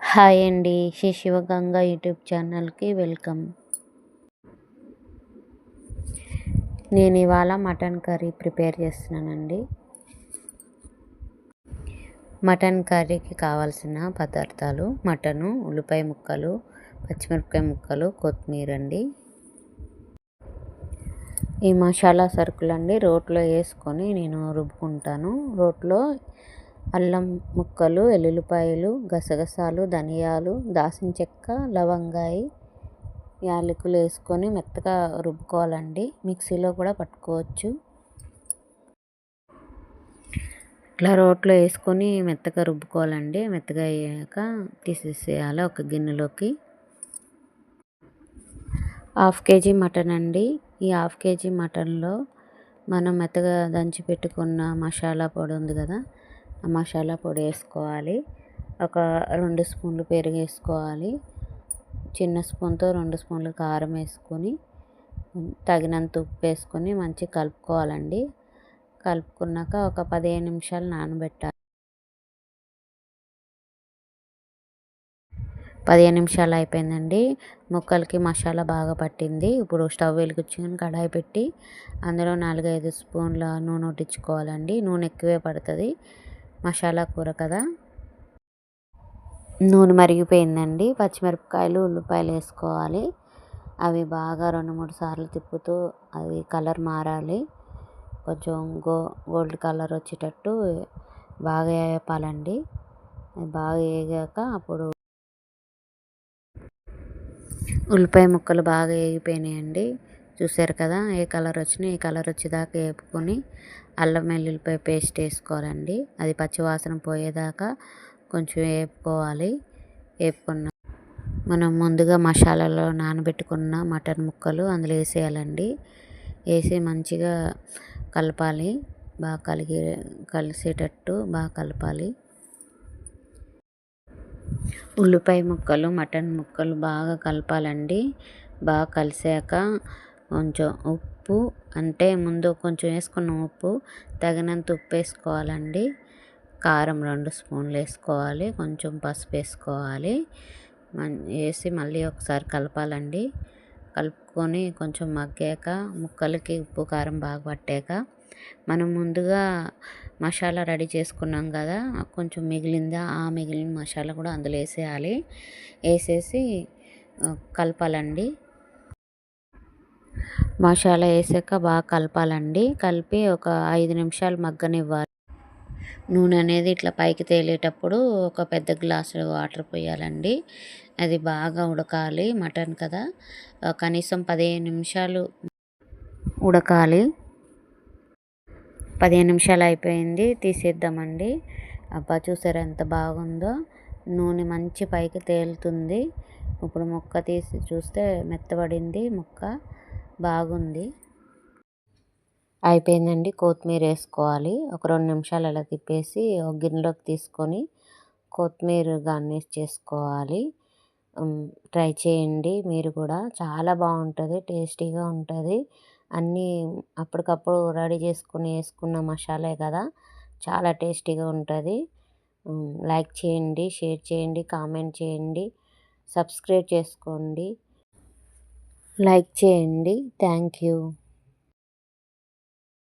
Hi అండి. Shri Sivaganga YouTube ఛానల్‌కి welcome. నేను ఇవాళ మటన్ కర్రీ ప్రిపేర్ చేస్తున్నానండి. మటన్ కర్రీకి కావాల్సిన పదార్థాలు: మటను, ఉల్లిపాయ ముక్కలు, పచ్చిమిరపకాయ ముక్కలు, కొత్తిమీర అండి. ఈ మసాలా సరుకులండి రోట్లో వేసుకొని నేను రుబ్బుకుంటాను. రోట్లో అల్లం ముక్కలు, ఎల్లుల్లిపాయలు, గసగసాలు, ధనియాలు, దాల్చిన చెక్క, లవంగాయి, యాలకులు వేసుకొని మెత్తగా రుబ్బుకోవాలండి. మిక్సీలో కూడా పట్టుకోవచ్చు. ఇట్లా రోట్లో వేసుకొని మెత్తగా రుబ్బుకోవాలండి. మెత్తగా అయ్యాక తీసేసేయాలి ఒక గిన్నెలోకి. 1/2 కేజీ మటన్ అండి. ఈ 1/2 కేజీ మటన్లో మనం మెత్తగా దంచి పెట్టుకున్న మసాలా పొడి ఉంది కదా, ఆ మసాలా పొడి వేసుకోవాలి. ఒక 2 స్పూన్లు పెరుగు వేసుకోవాలి. చిన్న స్పూన్తో 2 స్పూన్లు కారం వేసుకొని తగినంత ఉప్పు వేసుకొని మంచిగా కలుపుకోవాలండి. కలుపుకున్నాక ఒక 15 నిమిషాలు నానబెట్టాలి. 15 నిమిషాలు అయిపోయిందండి. ముక్కలకి మసాలా బాగా పట్టింది. ఇప్పుడు స్టవ్ వెలిగించుకొని కడాయి పెట్టి అందులో 4-5 స్పూన్ల నూనె వడ్డించుకోవాలండి. నూనె ఎక్కువే పడుతుంది, మసాలా కూర కదా. నూనె మరిగిపోయిందండి. పచ్చిమిరపకాయలు, ఉల్లిపాయలు వేసుకోవాలి. అవి బాగా 2-3 సార్లు తిప్పుతూ అవి కలర్ మారాలి. కొంచెం గోల్డ్ కలర్ వచ్చేటట్టు బాగా వేపాలండి. బాగా వేగాక అప్పుడు ఉల్లిపాయ ముక్కలు బాగా వేగిపోయినాయండి. చూసారు కదా, ఏ కలర్ వచ్చినాయి. ఈ కలర్ వచ్చేదాకా వేపుకొని అల్లం వెల్లుల్లిపాయ పేస్ట్ వేసుకోవాలండి. అది పచ్చివాసన పోయేదాకా కొంచెం వేపుకోవాలి. వేపుకున్న మనం ముందుగా మసాలాలో నానబెట్టుకున్న మటన్ ముక్కలు అందులో వేసేయాలండి. వేసి మంచిగా కలపాలి. బాగా కలిసేటట్టు బాగా కలపాలి. ఉల్లిపాయ ముక్కలు, మటన్ ముక్కలు బాగా కలపాలండి. బాగా కలిసాక కొంచెం ఉప్పు, అంటే ముందు కొంచెం వేసుకున్న ఉప్పు తగినంత ఉప్పు వేసుకోవాలండి. కారం 2 స్పూన్లు వేసుకోవాలి. కొంచెం పసుపు వేసుకోవాలి. వేసి మళ్ళీ ఒకసారి కలపాలండి. కలుపుకొని కొంచెం మగ్గాక ముక్కలకి ఉప్పు కారం బాగా పట్టాక మనం ముందుగా మసాలా రెడీ చేసుకున్నాం కదా, కొంచెం మిగిలిందా, ఆ మిగిలిన మసాలా కూడా అందులో వేసేయాలి. వేసేసి కలపాలండి. మసాలా వేసాక బాగా కలపాలండి. కలిపి ఒక 5 నిమిషాలు మగ్గనివ్వాలి. నూనె అనేది ఇట్లా పైకి తేలేటప్పుడు ఒక పెద్ద గ్లాసు వాటర్ పోయాలండి. అది బాగా ఉడకాలి. మటన్ కదా, కనీసం 15 నిమిషాలు ఉడకాలి. 15 నిమిషాలు అయిపోయింది, తీసేద్దామండి. అబ్బా, చూసారా ఎంత బాగుందో. నూనె మంచి పైకి తేలుతుంది. ఇప్పుడు ముక్క తీసి చూస్తే మెత్తబడింది ముక్క, బాగుంది. అయిపోయిందండి. కొత్తిమీర వేసుకోవాలి. ఒక 2 నిమిషాలు అలా తిప్పేసి ఒక గిన్నెలోకి తీసుకొని కొత్తిమీర గార్నిష్ చేసుకోవాలి. ట్రై చేయండి మీరు కూడా, చాలా బాగుంటుంది, టేస్టీగా ఉంటుంది. అన్నీ అప్పటికప్పుడు రెడీ చేసుకుని వేసుకున్న మసాలే కదా, చాలా టేస్టీగా ఉంటుంది. లైక్ చేయండి, షేర్ చేయండి, కామెంట్ చేయండి, సబ్స్క్రైబ్ చేసుకోండి. లైక్ చేయండి. Thank you.